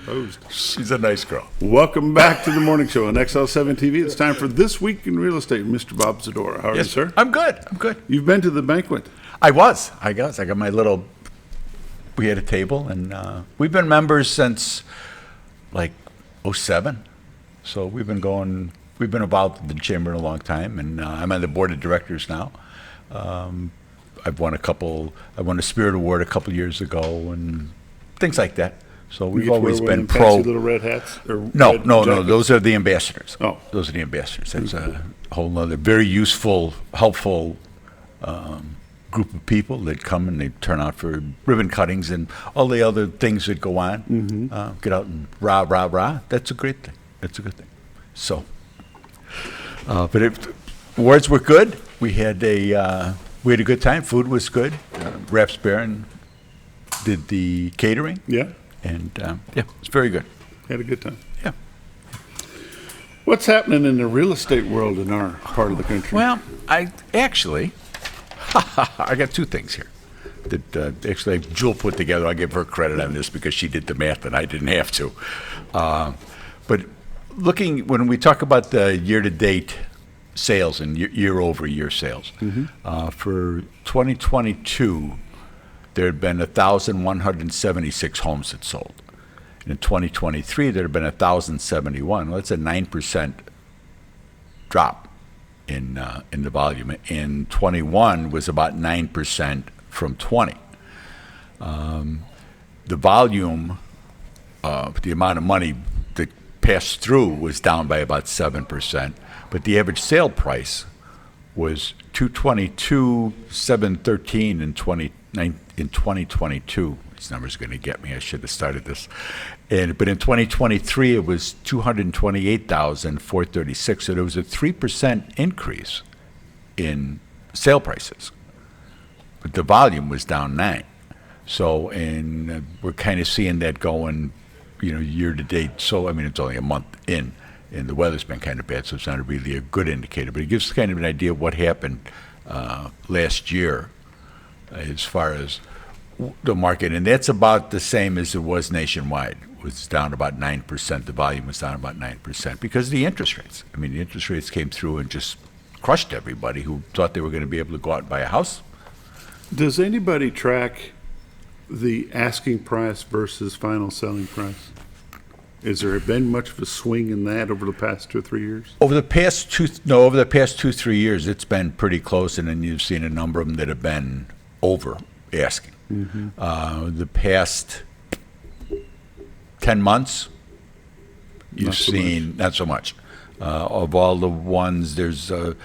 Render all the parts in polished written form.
Opposed. She's a nice girl. Welcome back to the morning show on XL7 TV. It's time for This Week in Real Estate. Mr. Bob Zadora. How are you, sir? I'm good. You've been to the banquet. I got my little, we had a table, and we've been members since like '07. So we've been involved in the chamber in a long time, and I'm on the board of directors now. I won a Spirit Award a couple years ago, and things like that. So we've always been pro. Fancy little red hats? No. Those are the ambassadors. Oh. Those are the ambassadors. That's a whole other very useful, helpful group of people that come and they turn out for ribbon cuttings and all the other things that go on. Get out and rah. That's a great thing. That's a good thing. So, awards were good. We had a good time. Food was good. Raps Barron did the catering. Yeah. And it's very good. Had a good time. Yeah. What's happening in the real estate world in our part of the country? Well, I got two things here that actually Jewel put together. I'll give her credit on this because she did the math and I didn't have to. But when we talk about the year-to-date sales and year-over-year sales, for 2022, there had been 1,176 homes that sold. In 2023, there had been 1,071. Well, that's a 9% drop in the volume. In 21 was about 9% from 20. The volume, the amount of money that passed through was down by about 7%, but the average sale price was $222,713 in 2022. This number's going to get me. I should have started this. But in 2023, it was $228,436. So there was a 3% increase in sale prices, but the volume was down 9%. So, we're kind of seeing that going, year to date. So, I mean, it's only a month in, and the weather's been kind of bad, so it's not really a good indicator. But it gives kind of an idea of what happened last year as far as the market, and that's about the same as it was nationwide. It was down about 9%. The volume was down about 9% because of the interest rates. I mean, the interest rates came through and just crushed everybody who thought they were going to be able to go out and buy a house. Does anybody track the asking price versus final selling price? Has there been much of a swing in that over the past 2 or 3 years? Over the past 2-3 years, it's been pretty close, and then you've seen a number of them that have been over asking. The past 10 months, you've seen not so much. Of all the ones, there's the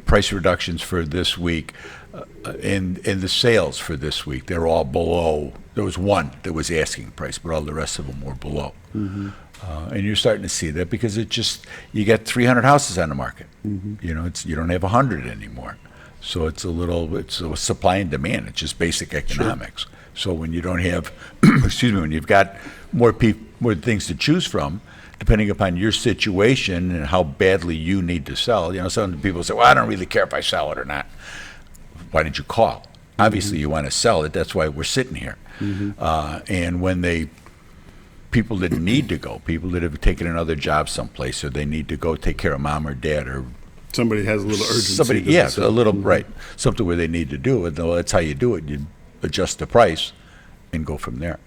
price reductions for this week and the sales for this week, they're all below. There was one that was asking price, but all the rest of them were below. And you're starting to see that because you get 300 houses on the market. You don't have 100 anymore. So it's a supply and demand. It's just basic economics. Sure. So when you don't have, when you've got more things to choose from, depending upon your situation and how badly you need to sell, some people say, well, I don't really care if I sell it or not. Why did you call? Obviously you want to sell it. That's why we're sitting here. And when people that need to go, people that have taken another job someplace, or they need to go take care of mom or dad, or somebody has a little urgency. A little, right. Something where they need to do it. That's how you do it. You adjust the price and go from there.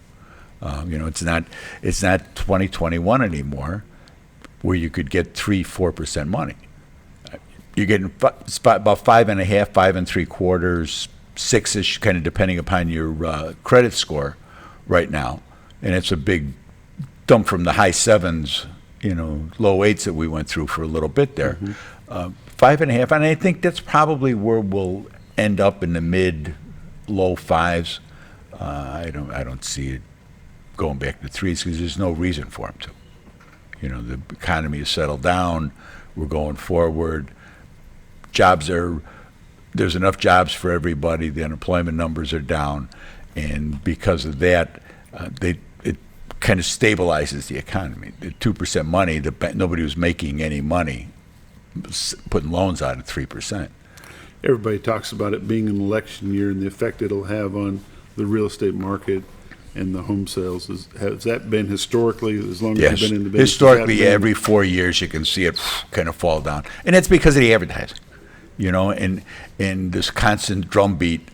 It's not 2021 anymore where you could get 3-4% money. You're getting about 5.5%, 5.75%, 6-ish, kind of depending upon your credit score right now. And it's a big dump from the high 7s, low 8s that we went through for a little bit there. 5.5%, and I think that's probably where we'll end up in the low 5s. I don't see it going back to 3s because there's no reason for them to. The economy has settled down. We're going forward. There's enough jobs for everybody. The unemployment numbers are down, and because of that, it kind of stabilizes the economy. The 2% money, nobody was making any money putting loans out at 3%. Everybody talks about it being an election year and the effect it'll have on the real estate market and the home sales, has that been historically, as long as Yes. you've been in the business? Historically, has that been- every 4 years, you can see it kind of fall down. And it's because of the advertising, and this constant drumbeat.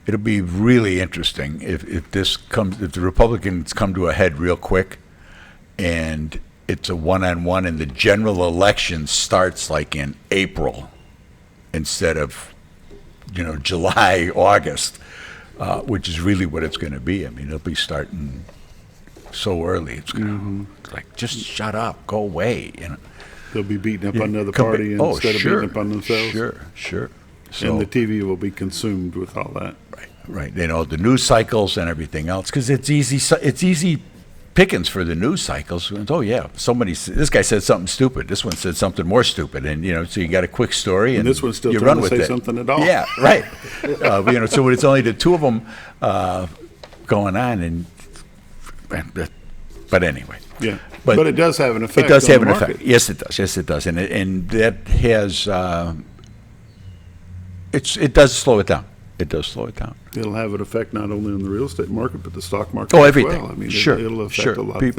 It'll be really interesting if the Republicans come to a head real quick and it's a one-on-one and the general election starts like in April instead of, July, August, which is really what it's going to be. I mean, it'll be starting so early. It's going to, like, just shut up, go away, They'll be beating up on another Come back- party oh, instead sure, of beating up on themselves? Sure. So, And the TV will be consumed with all that. right. The news cycles and everything else, because it's easy pickings for the news cycles. Oh yeah, this guy said something stupid. This one said something more stupid, and so you got a quick story, and this one's still you trying run to with say it. something at all. Yeah, right. So when it's only the two of them going on, but anyway. Yeah, But- but it does have an effect. It does on have the an market. effect. Yes, it does, and that has it does slow it down. It does slow it down. It'll have an effect not only on the real estate market, but the stock market Oh, as everything. well. I mean, Sure, it'll affect sure. a lot of things.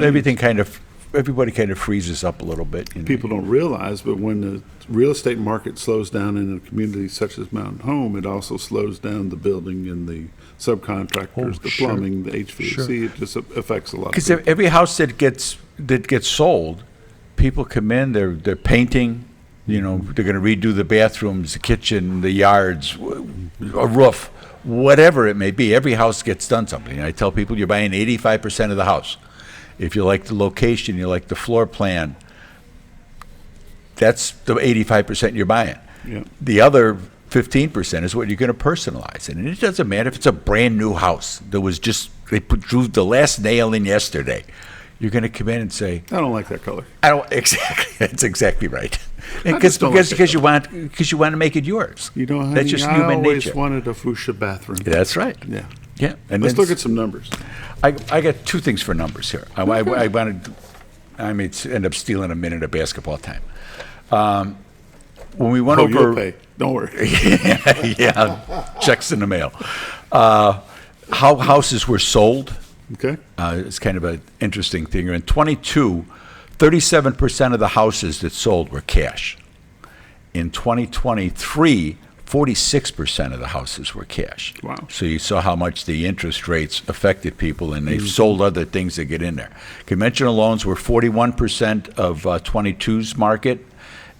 Everybody kind of freezes up a little bit. People don't realize, but when the real estate market slows down in a community such as Mountain Home, it also slows down the building and the subcontractors, the sure. plumbing, the HVAC. Sure. It just affects a lot of Because people. every house that gets sold, people come in, they're painting, they're going to redo the bathrooms, the kitchen, the yards, a roof, whatever it may be. Every house gets done something. And I tell people you're buying 85% of the house. If you like the location, you like the floor plan, that's the 85% you're buying. Yeah. The other 15% is what you're going to personalize. And it doesn't matter if it's a brand new house that was drew the last nail in yesterday. You're going to come in and say, I don't like that color. I don't exactly. That's exactly right. I just don't like Because you want to make it yours. Honey, That's just I human always nature. wanted a fuchsia bathroom. That's right. Yeah. Yeah. And Let's then look at some numbers. I got two things for numbers here. I wanted. I may end up stealing a minute of basketball time. When we went Oh, over, you'll pay. Don't worry. yeah, checks in the mail. How houses were sold. Okay. It's kind of an interesting thing. In 22, 37% of the houses that sold were cash. In 2023, 46% of the houses were cash. Wow. So you saw how much the interest rates affected people, and they've sold other things to get in there. Conventional loans were 41% of 22's market.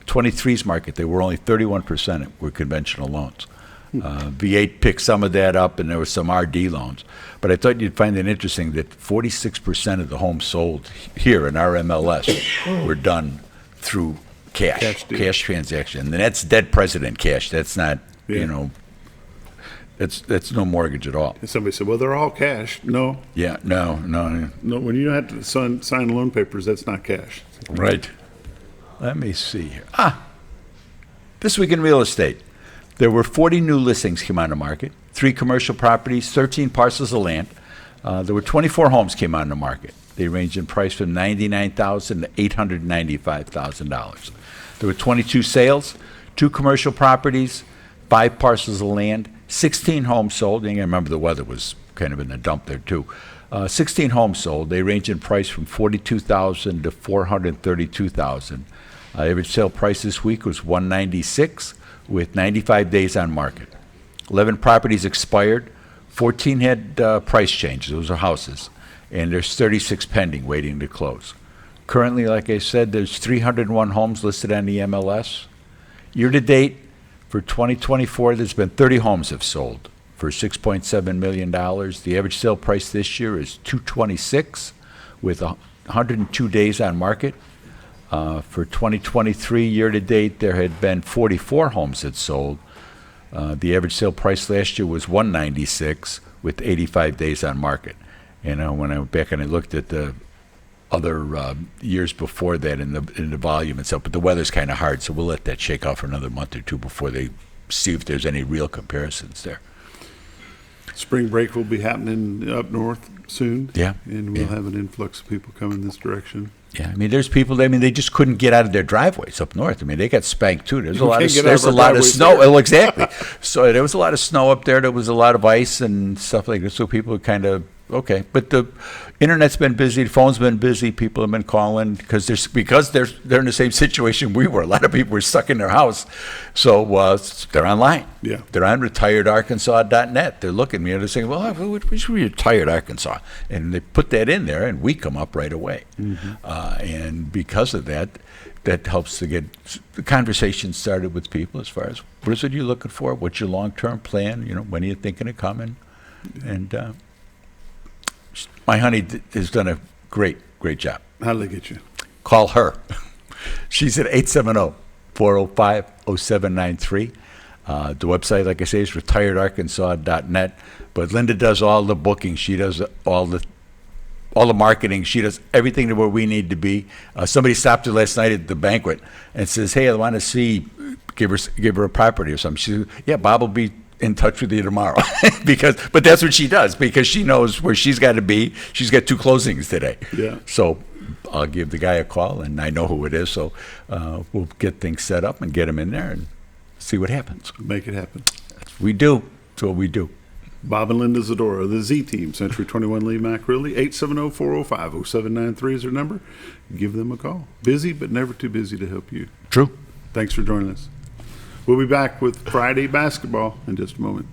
23's market, they were only 31% were conventional loans. V8 picked some of that up, and there were some RD loans. But I thought you'd find it interesting that 46% of the homes sold here in our MLS were done through Cash deal. cash transaction. And that's dead president cash. That's not, Yeah. that's no mortgage at all. And somebody said, well, they're all cash. No. Yeah, no. No, when you have to sign loan papers, that's not cash. Right. Let me see here. This week in real estate. There were 40 new listings came on the market, 3 commercial properties, 13 parcels of land. There were 24 homes came on the market. They ranged in price from $99,000 to $895,000. There were 22 sales, 2 commercial properties, 5 parcels of land, 16 homes sold. And I remember the weather was kind of in the dump there too. 16 homes sold. They range in price from $42,000 to $432,000. Average sale price this week was $196,000 with 95 days on market. 11 properties expired. 14 had price changes. Those are houses. And there's 36 pending waiting to close. Currently, like I said, there's 301 homes listed on the MLS. Year to date, for 2024, there's been 30 homes have sold for $6.7 million. The average sale price this year is $226,000 with 102 days on market. For 2023 year to date, there had been 44 homes that sold. The average sale price last year was $196,000 with 85 days on market. And when I went back and I looked at the other years before that in the volume and stuff, but the weather's kind of hard, so we'll let that shake off for another month or two before they see if there's any real comparisons there. Spring break will be happening up north soon. Yeah. And we'll Yeah. have an influx of people coming this direction. Yeah, I mean, there's people. I mean, they just couldn't get out of their driveways up north. I mean, they got spanked too. There's a We lot can't of get out there's of a our lot of driveways snow. there. Well, exactly. So there was a lot of snow up there. There was a lot of ice and stuff like that. So people kind of okay. But the internet's been busy, the phone's been busy, people have been calling because they're in the same situation we were. A lot of people were stuck in their house, so they're online. Yeah. They're on retiredarkansas.net. They're looking at me and they're saying, "Well, we should be Retired Arkansas," and they put that in there, and we come up right away. And because of that, that helps to get the conversation started with people as far as what is it you're looking for, what's your long-term plan, when are you thinking of coming, and my honey has done a great job. How'd they get you? Call her. She's at 870-405-0793. The website, like I say, is retiredarkansas.net. But Linda does all the booking. She does all the marketing. She does everything to where we need to be. Somebody stopped her last night at the banquet and says, "Hey, I want to see, give her a property or something." She said, "Yeah, Bob will be in touch with you tomorrow." But that's what she does because she knows where she's got to be. She's got 2 closings today. Yeah. So I'll give the guy a call, and I know who it is. So we'll get things set up and get him in there and see what happens. Make it happen. We do. That's what we do. Bob and Linda Zadora, the Z Team, Century 21 Lee Mack Realty, 870-405-0793 is their number. Give them a call. Busy, but never too busy to help you. True. Thanks for joining us. We'll be back with Friday basketball in just a moment.